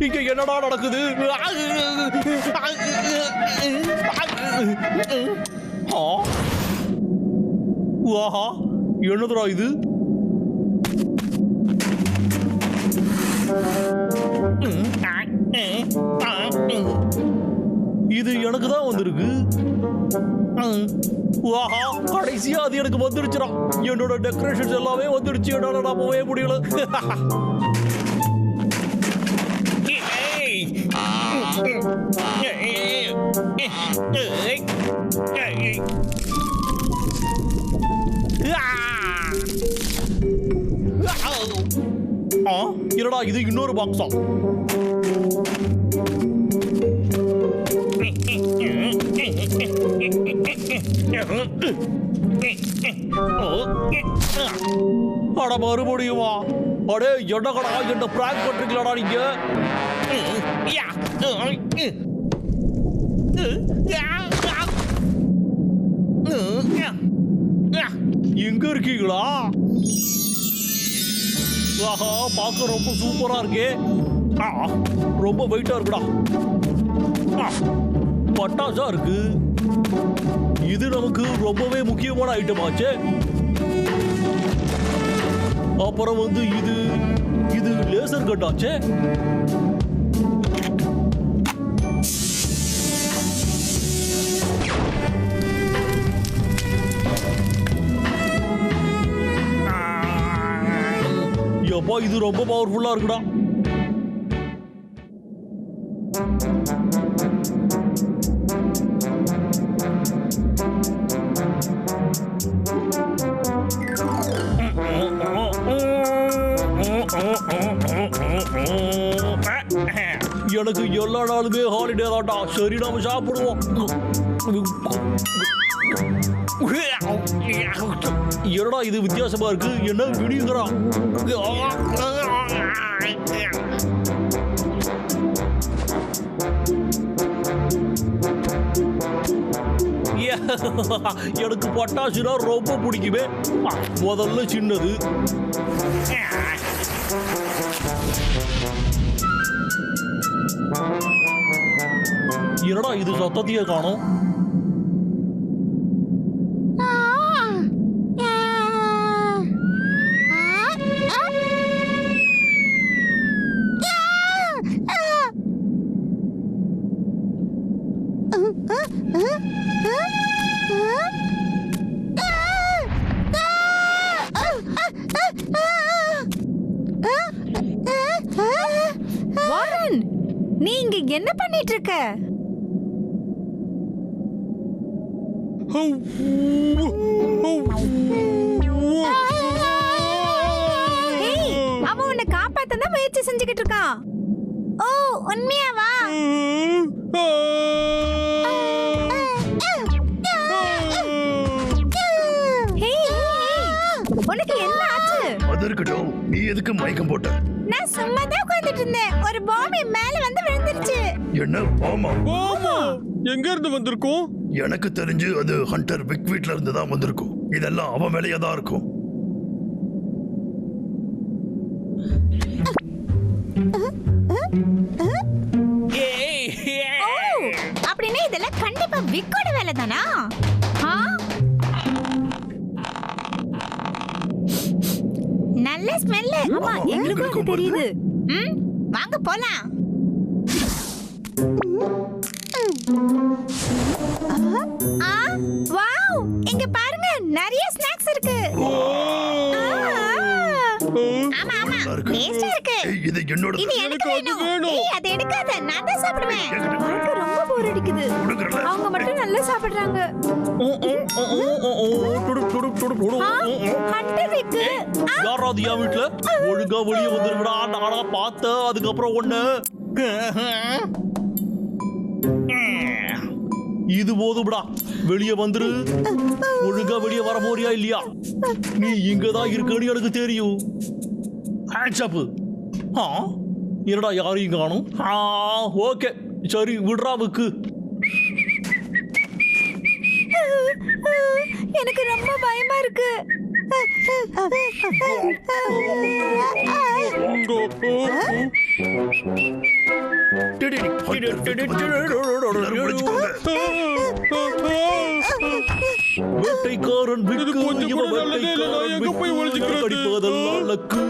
இங்க என்னடா நடக்குது? வாஹா, என்னதுடா இது? இது எனக்கு தான் வந்திருக்கு. வாஹா, கடைசியா அது எனக்கு வந்துருச்சுடா. என்னோட டெக்கரேஷன்ஸ் எல்லாமே வந்துடுச்சு. என்னால நான் போகவே முடியல. என்னடா இது? இன்னொரு பாக்ஸா? அட மறுபடியுமா? அடே என்னடா என்ன பிராங்க் பண்றீங்களாடா நீங்க? எங்க இருக்கீங்களா? ஆஹா, பார்க்க ரொம்ப சூப்பரா இருக்கே. ரொம்ப வெயிட்டா இருக்குடா. பட்டாசா இருக்கு. இது நமக்கு ரொம்பவே முக்கியமான ஐட்டம் ஆச்சு. அப்புறம் வந்து இது லேசர் கட் ஆச்சு. எப்பா, இது ரொம்ப பவர்ஃபுல்லா இருக்குடா. எனக்கு எல்லா நாளுமே ஹாலிடே தான்டா. சரி, நாம சாப்பிடுவோம். என்னடா இது வித்தியாசமா இருக்கு? என்ன விடியுங்கிறா? எனக்கு பட்டாசுனா ரொம்ப பிடிக்குமே. முதல்ல சின்னது. என்னடா இது? சத்தத்தையே காணோம். வாரன், நீ இங்க என்ன பண்ணிட்டு இருக்க? அவன் உன்னை காப்பாத்த முயற்சி செஞ்சுக்கிட்டு இருக்கான். ஓ, உண்மையாவா? உனக்கு என்ன ஆச்சு? அது இருக்கட்டும், நீ எதுக்கு மயக்கம் போட்ட? நான் சும்மா தான் உட்கார்ந்துட்டு இருந்தேன். ஒரு பாம் என் மேல வந்து விழுந்துருச்சு. என்ன பாமா? பாமா எங்க இருந்து வந்திருக்கும்? எனக்கு தெரிஞ்சு அது ஹண்டர் விக் வீட்ல இருந்து தான் வந்திருக்கும். இதெல்லாம் அவன் வேலையா தான் இருக்கும். அப்படின்னா இதெல்லாம் கண்டிப்பா விக்கோட வேலை தானா? நல்ல ஸ்மெல். ஆமா, எங்களுக்கும் தெரியுது. வாங்க போலாம். வாவ், இங்க பாருங்க, நிறைய ஸ்நாக்ஸ் இருக்கு. ஆமா ஆமா, டேஸ்டா இருக்கு. இது என்னோட. இது எனக்கு வேணும். ஏய், அது எடுக்காத, நான் தான் சாப்பிடுவேன். எனக்கு ரொம்ப போர் அடிக்குது. அவங்க மட்டும் நல்லா சாப்பிடுறாங்க. ஹண்டர் விக்கு. யாராவது என் வீட்டுல ஒழுங்கா வெளியே வந்துருக்கடா. நானா பார்த்தேன். அதுக்கப்புறம் ஒண்ணு இது போதும்டா, வெளியே வந்துரு. ஒழுங்கா வெளியே வர போறியா இல்லையா? நீ இங்கதான் இருக்கன்னு எனக்கு தெரியும். Hands up. என்னடா யாரையும் காணும். ஓகே சரி விடுறா புக்கு. எனக்கு ரொம்ப பயமா இருக்கு. வேட்டைக்காரன் கடிப்பதெல்லாம் லக்கு.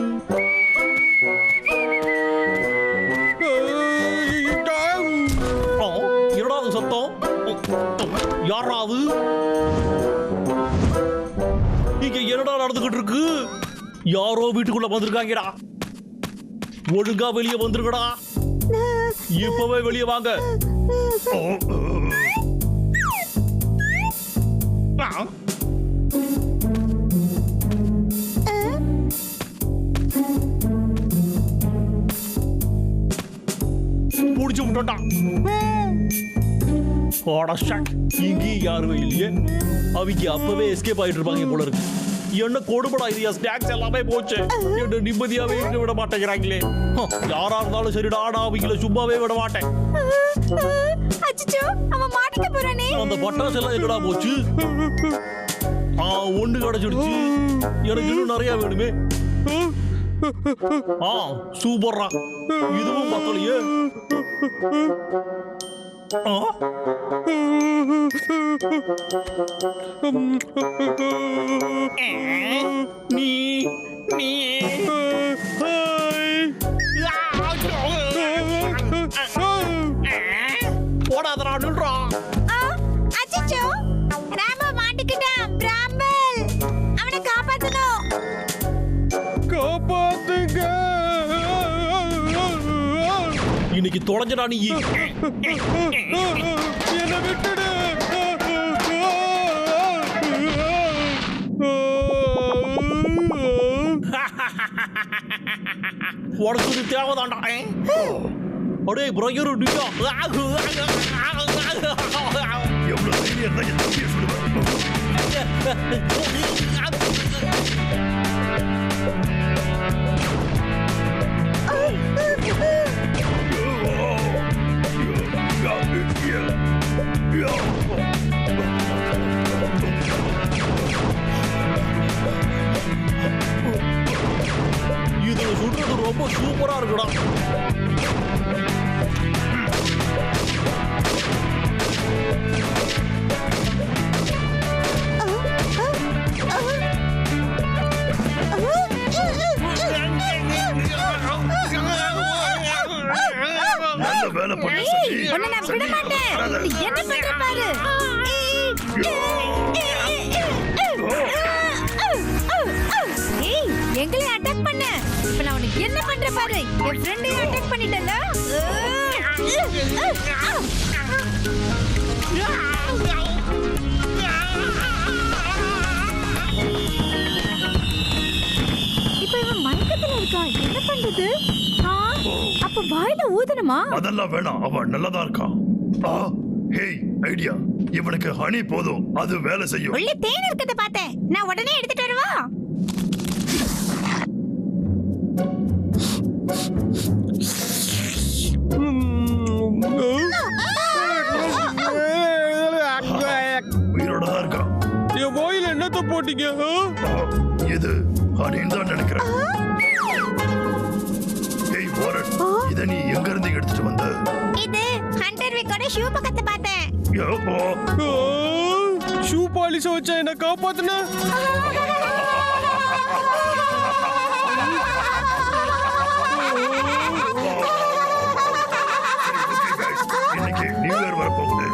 என்னடா அது சத்தம்? யாராவது இங்க என்னடா நடந்துகிட்டு இருக்கு? யாரோ வீட்டுக்குள்ள வந்திருக்காங்கடா. ஒழுங்கா வெளியே வந்துருங்கடா. இப்பவே வெளியே வாங்க. புடிச்சு விட்டா. இங்கே யாருமே இல்லையே. அவங்க அப்பவே எஸ்கேப் ஆயிட்டு இருப்பாங்க போல இருக்கு. என்ன கொடுபடா இது, ஸ்நாக்ஸ் எல்லாமே போச்சு. என்ன நிம்மதியாவே இருக்க விட மாட்டேங்கிறாங்களே. யாரா இருந்தாலும் சரிடா, நான் அவங்கள சும்மாவே விட மாட்டேன். அச்சச்சோ, அவன் மாட்டிக்க போறானே. அந்த பட்டாசு எல்லாம் எங்கடா போச்சு? ஒண்ணு கிடைச்சிடுச்சு. எனக்கு இன்னும் நிறைய வேணுமே. சூப்பர்ரா, இதுவும் பத்தலையே. நீ நீ போடாதடா, நில்றா. அச்சச்சோ, ராம்போ மாட்டிக்கிட்டான். பிராம்பல், அவனை காப்பாத்தணும். காப்பாத்துங்க. இன்னைக்கு தொலைஞ்சடா நீ. என்ன விட்டுடு. உனக்கு இது தேவைதான்டா. அடே பிரயரு நீயா? எவ்வளவு தைரியம் இருந்தா என் தம்பியை சுடுவேன். இது சுடுறது ரொம்ப சூப்பரா இருக்குடா. நல்ல வேலை பண்ண சரி. உன்னை நான் விட மாட்டேன். நீ என்ன பண்ற பாரு. ஏய், எங்களை அட்டாக் பண்ண. இப்ப நான் உனக்கு என்ன பண்ற பாரு. என் ஃப்ரெண்டையும் அட்டாக் பண்ணிட்டல. இப்ப இவன் மயக்கத்துல இருக்கான். என்ன பண்றது? அப்ப வாயில ஊதணுமா? அதெல்லாம் வேணாம், அவன் நல்லதா இருக்கான். Hey, idea. இவனுக்கு ஹனி போதும், அது வேலை செய்யும். உள்ள தேன் இருக்கத பார்த்தேன். நான் உடனே எடுத்துட்டு வரவா? உயிரோட தான் இருக்கான். என் வாயில என்னத்த போட்டீங்க? இது ஹனின்னு தான் நினைக்கிறேன். ஹேய் வாரன், இத நீ எங்க இருந்து எடுத்துட்டு வந்த? இது ஹண்டர் விக்கோட ஷூ பக்கத்தை பார்த்தேன். ஷூ பாலிஷ வச்சா என்ன காப்பாத்துன? இன்னைக்கு நியூ இயர் வரப்போகுது.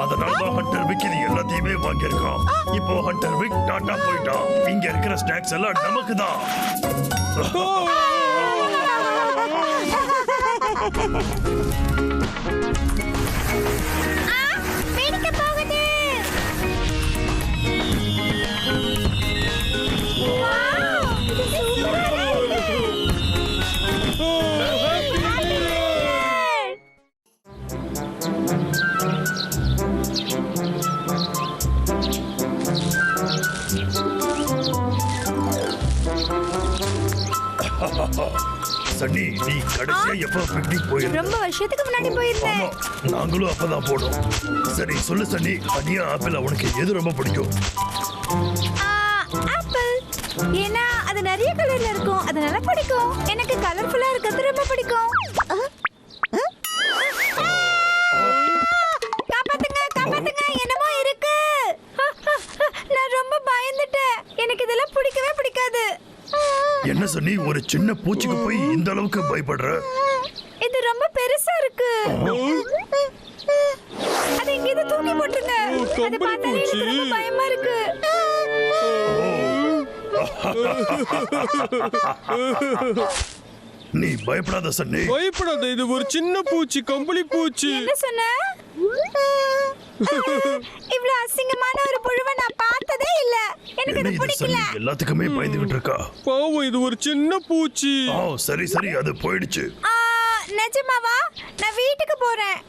அதனாலதான் ஹண்டர் விக் இது எல்லாத்தையுமே வாங்கியிருக்கான். இப்போ ஹண்டர் விக் டாட்டா போயிட்டான். இங்க இருக்கிற ஸ்நாக்ஸ் எல்லாம் நமக்கு தான். வேடிக்கை போகுது. வாவ், இது சூப்பரா இருக்கு. Happy New Year. சன்னி நீ கடைசியா எப்ப பிக்னிக் போயிருந்த? ரொம்ப வருஷத்துக்கு முன்னாடி போயிருந்தேன். ஆமா நாங்களும் அப்பதான் போனோம். சரி சொல்லு சன்னி, அனியா ஆப்பிள் உனக்கு எது ரொம்ப பிடிக்கும்? ஆப்பிள். ஏன்னா அது நிறைய கலர்ல இருக்கும், அதனால பிடிக்கும். எனக்கு கலர்ஃபுல்லா இருக்கிறது ரொம்ப பிடிக்கும். காப்பாத்துங்க காப்பாத்துங்க, என்னமோ இருக்கு. நான் ரொம்ப பயந்துட்டேன். எனக்கு இதெல்லாம் பிடிக்கவே பிடிக்காது. என்ன சன்னி, ஒரு சின்ன பூச்சிக்கு போய் இந்த அளவுக்கு பயப்படுற? இது ரொம்ப பெருசா இருக்கு. அதை இங்க தூக்கி போட்டுருங்க. அதை பார்த்தாலே எனக்கு ரொம்ப பயமா இருக்கு. நீ பயப்படாத சன்னி. பயப்படாத, இது ஒரு சின்ன பூச்சி, கம்பளி பூச்சி. என்ன சொன்ன? இவ்வளவு அசிங்கமான ஒரு புழுவை நான் பார்த்ததே இல்ல. எனக்கு என்ன இது இது பிடிக்கல. சன்னி, எல்லாத்துக்குமே பயந்துகிட்டு இருக்கா? பாவம், இது ஒரு சின்ன பூச்சி. சரி சரி, அது போயிடுச்சு. நிஜமாவா? நான் வீட்டுக்கு போறேன்.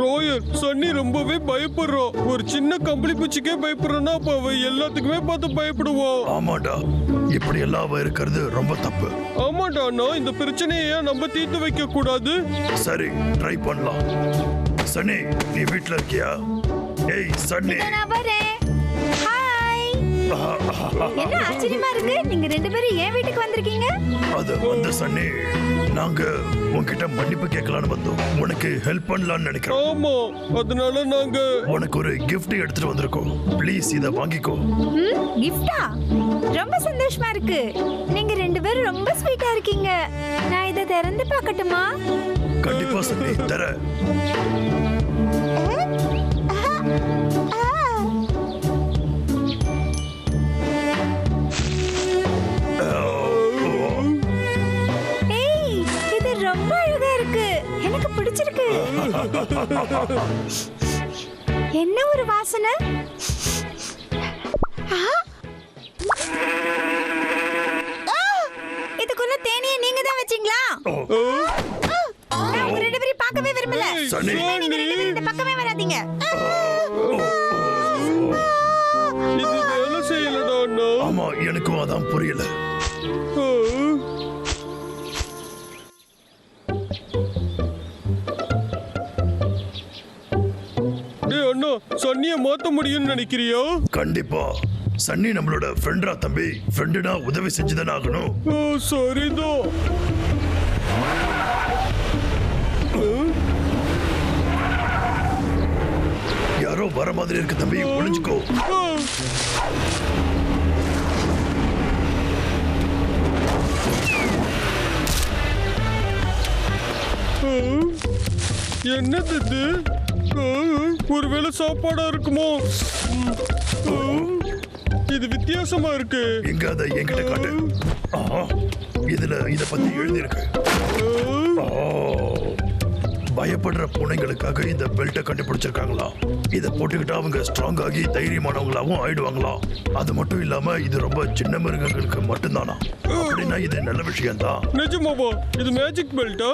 ரோயல், சன்னி ரொம்பவே பயப்படுறோம். ஒரு சின்ன கம்பளி பூச்சிக்கே பயப்படுறோம்னா அப்ப அவ எல்லாத்துக்குமே பார்த்து பயப்படுவோம். ஆமாடா, இப்படி எல்லாம் அவ இருக்கிறது ரொம்ப தப்பு. ஆமாடா அண்ணா, இந்த பிரச்சனையை நம்ம தீர்த்து வைக்க கூடாது. சரி, ட்ரை பண்ணலாம். சன்னி, நீ வீட்ல இருக்கியா? ஏய் சன்னி. நான் வரேன். ஹாய். என்ன ஆச்சரியமா இருக்கு, நீங்க ரெண்டு பேரும் ஏன் வீட்டுக்கு வந்திருக்கீங்க? அது வந்து சன்னி, நாங்க உன்கிட்ட மன்னிப்பு கேட்கலான்னு வந்தோம். உனக்கு ஹெல்ப் பண்ணலாம்னு நினைக்கிறோம். ஆமா, அதனால நாங்க உனக்கு ஒரு கிஃப்ட் எடுத்துட்டு வந்திருக்கோம். ப்ளீஸ் இத வாங்கிக்கோ. கிஃப்டா? ரொம்ப சந்தோஷமா இருக்கு. நீங்க ரெண்டு பேரும் ரொம்ப ஸ்வீட்டா இருக்கீங்க. நான் இத திறந்து பார்க்கட்டுமா? கண்டிப்பா சன்னி, தர. ஏய், இது ரொம்ப அழகா இருக்கு. எனக்கு பிடிச்சிருக்கு. என்ன ஒரு வாசனை. இதுக்குள்ள தேனியை நீங்க தான் வச்சீங்களா? நான் உங்க ரெண்டு பேரையும் பார்க்கவே விரும்பல. சன்னி. இனிமே நீங்க ரெண்டு பேரும் இந்த பக்கமே வராதீங்க. இது வேலை செய்யலடா அண்ணா. ஆமா, எனக்கும் அதான் புரியல. டேய் அண்ணா, சன்னியை மாத்த முடியும்னு நினைக்கிறியா? கண்டிப்பா. சன்னி நம்மளோட ஃப்ரெண்டா தம்பி. ஃப்ரெண்டுனா உதவி செஞ்சுதானே ஆகணும். சரிதான். யாரோ வர மாதிரி இருக்கு தம்பி, ஒளிஞ்சுக்கோ. என்னது இது? ஒருவேளை சாப்பாடா இருக்குமோ? இது வித்தியாசமா இருக்கு. எங்க அதை என்கிட்ட காட்டு. இதுல இத பத்தி எழுதி இருக்கு. பயப்படுற பூனைகளுக்காக இந்த பெல்ட்டை கண்டுபிடிச்சிருக்காங்களாம். இதை போட்டுக்கிட்டு அவங்க ஸ்ட்ராங் ஆகி தைரியமானவங்களாவும் ஆயிடுவாங்களாம். அது மட்டும் இல்லாம இது ரொம்ப சின்ன மிருகங்களுக்கு மட்டும்தானா. அப்படின்னா இது நல்ல விஷயம் தான். நிஜமாவா? இது மேஜிக் பெல்ட்டா?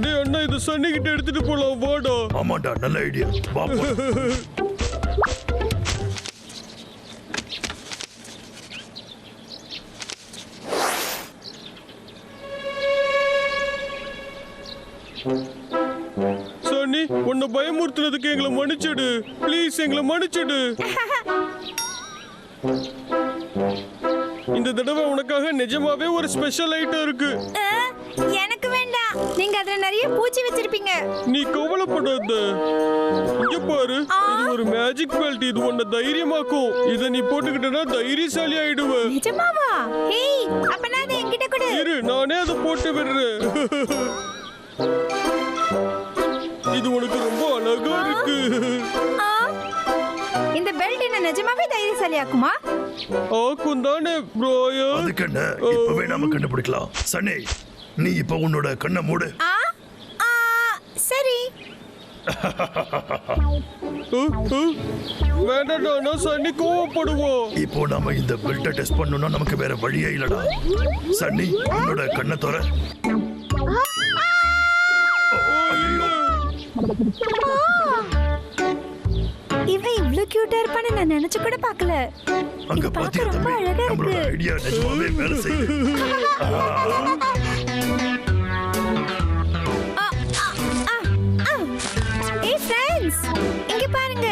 டேய் அண்ணா, இது சன்னி கிட்ட எடுத்துட்டு போலாம், வாடா. ஆமாண்டா, நல்ல ஐடியா. வா போலாம். சன்னி, உன்னை பயமுறுத்துறதுக்கு எங்களை மன்னிச்சிடு. ப்ளீஸ் எங்களை மன்னிச்சிடு. இந்த தடவை உனக்காக நிஜமாவே ஒரு ஸ்பெஷல் ஐட்டம் இருக்கு. எனக்கு வேண்டாம். நீங்க அதுல நிறைய பூச்சி வச்சிருப்பீங்க. நீ கவலைப்படாத. இங்க பாரு, இது ஒரு மேஜிக் பெல்ட். இது உன்னை தைரியமாக்கும். இத நீ போட்டுக்கிட்டனா தைரியசாலி ஆயிடுவ. நிஜமாவா? ஹேய், அப்பனா அதை என்கிட்ட கொடு. இரு, நானே அதை போட்டு விடுறேன். இது உனக்கு ரொம்ப அழகா இருக்கு. இந்த பெல்ட் என்ன நிஜமாவே தைரியசாலியாக்குமா? ஆக்கும் தானே ப்ரோயா? அதுக்கு என்ன, இப்பவே நாம கண்டுபிடிக்கலாம். சன்னி, நீ இப்ப உன்னோட கண்ணை மூடு. சரி. வேண்டாம், சன்னி கோவப்படுவோம். இப்போ நாம இந்த பெல்ட்டை டெஸ்ட் பண்ணணும்னா நமக்கு வேற வழியே இல்லடா. சன்னி, உன்னோட கண்ணை தோற. இவன் இவ்ளோ இவ்ளோ கியூட்டா இருப்பான்னு நான் நினைச்சு கூட பார்க்கல. அங்க இது பாத்தியா பார்க்க ரொம்ப தம்பி, அழகா நம்மளோட இருக்கு. ஐடியா நிஜமாவே வேலை செய்யுது. ஏய் ஃப்ரெண்ட்ஸ், இங்க பாருங்க.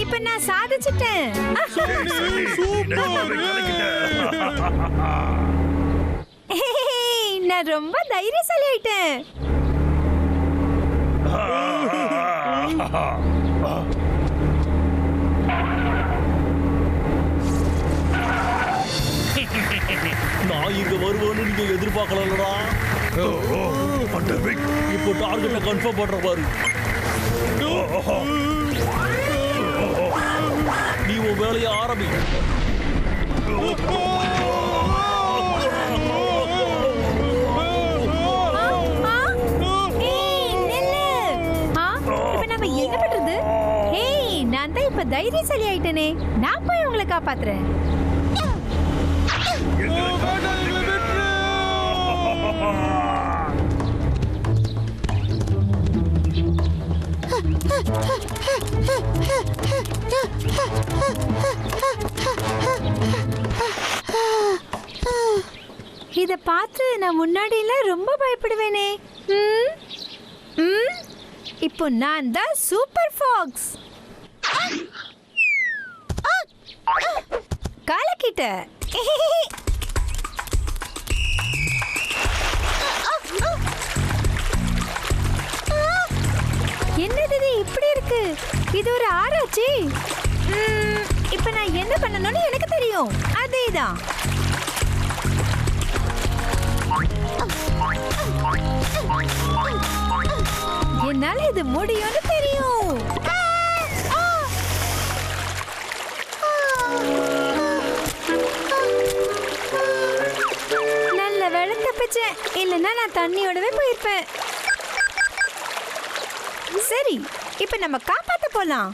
இப்போ நான் சாதிச்சிட்டேன். ஏய், சன்னி, நீ நிஜமாவே கலக்கிட்ட. நான் ரொம்ப தைரியசாலி ஆயிட்டேன். நான் இங்க வருவேன்னு நீங்க எதிர்பார்க்கலடா. Hunter Vic, இப்போ டார்கெட்டை கன்ஃபார்ம் பண்ற பாரு. நீ உன் வேலையை ஆரம்பி. ஏய், நில்லு. இப்போ நாம என்ன பண்றது? ஏய், நான் தான் இப்ப தைரியசாலி ஆயிட்டேனே. நான் போய் உங்களை காப்பாத்துறேன். இத பார்த்து நான் முன்னாடி எல்லாம் ரொம்ப பயப்படுவேனே. இப்போ நான் தான் சூப்பர் ஃபாக்ஸ். காலக்கிட்ட என்னது இது இப்படி இருக்கு? இது ஒரு ஆராய்ச்சி. இப்போ நான் என்ன பண்ணணும்னு எனக்கு தெரியும். அதேதான். என்னால இது முடியும்னு தெரியும். நல்ல வேலை தப்பிச்சேன். இல்லைன்னா நான் தண்ணியோடவே போயிருப்பேன். சரி, இப்ப நம்ம காப்பாத்த போலாம்.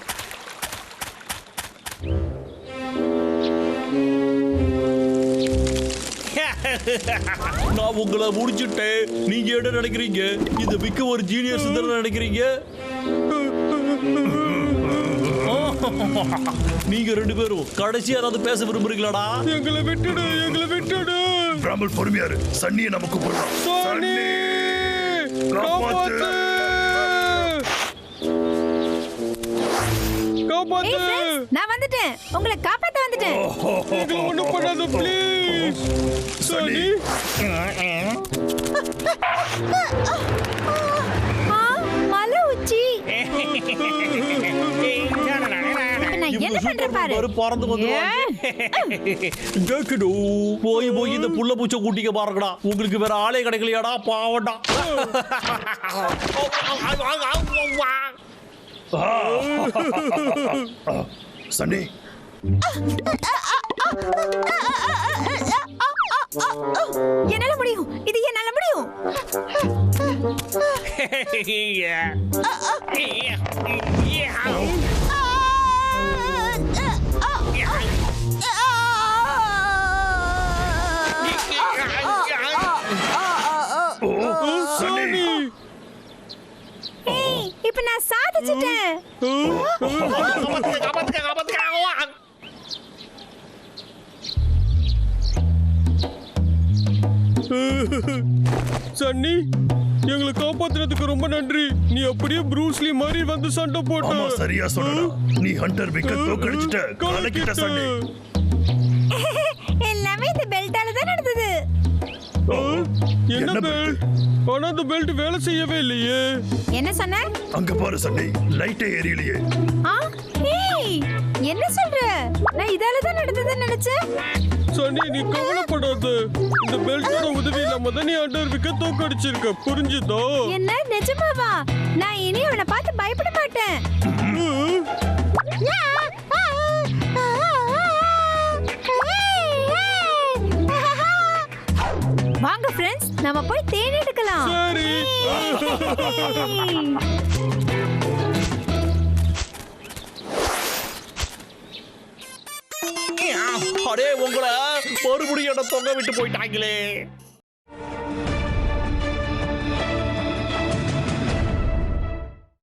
நான் உங்களை முடிச்சுட்டேன். நீங்க என்ன நினைக்கிறீங்க? இந்த விக்க ஒரு ஜீனியஸ் தானே நினைக்கிறீங்க? நீங்க ரெண்டு பேரும் கடைசியா ஏதாவது பேச விரும்புறீங்களாடா? எங்களை விட்டுடு, எங்களை விட்டுடு. பிராமல் பொறுமையா இரு. சன்னியை நமக்கு போடலாம். சன்னி, காப்பாத்து. ஏய் காப்பாத்து. friends, நான் வந்துட்டேன். உங்களை காப்பாத்த வந்துட்டேன். எங்களை ஒண்ணும் பண்ணாத ப்ளீஸ். சன்னி, மலை உச்சி. இப்ப நான் என்ன பண்றேன் பாரு. பறந்து வந்து போய் போய் இந்த புள்ள பூச்சை கூட்டிக்க பாருங்கடா. உங்களுக்கு வேற ஆளே கிடைக்கலையாடா? பாவண்டா. சன்னி, என்னால முடியும். இது என்னால முடியும். சன்னி. ஏய், இப்ப நான் சாதிச்சிட்டேன். சன்னி, எங்களை காப்பாத்துறதுக்கு ரொம்ப நன்றி. நீ அப்படியே ப்ரூஸ்லி மாதிரி வந்து சண்டை போட்ட. ஆமா சரியா சொல்றா. நீ ஹண்டர் விக்க தோக்கடிச்சிட்ட. கலக்கிட்ட சன்னி. எல்லாமே இந்த பெல்ட்டால தான் நடந்தது. என்ன என்ன பெல்ட்? ஆனா அந்த பெல்ட் வேலை செய்யவே இல்லையே. என்ன சொன்ன? அங்க பாரு சன்னி, லைட்டே எரியலையே. ஏய், என்ன சொல்ற? நான் இதால தான் நடந்ததுன்னு நினைச்சேன். சன்னி, நீ கவலைப்படாத. இந்த பெல்ட்டோட உதவி இல்லாம தான் நீ அண்டர் விக்க தோக்கடிச்சிருக்க. புரிஞ்சுதோ? என்ன நிஜமாவா? நான் இனி அவனை பார்த்து பயப்பட மாட்டேன். வாங்க ஃப்ரெண்ட்ஸ், நம்ம போய் தேன் எடுக்கலாம். சரி. அடே உங்களை மறுபடியும் என்ன தொங்க விட்டு போயிட்டாங்களே.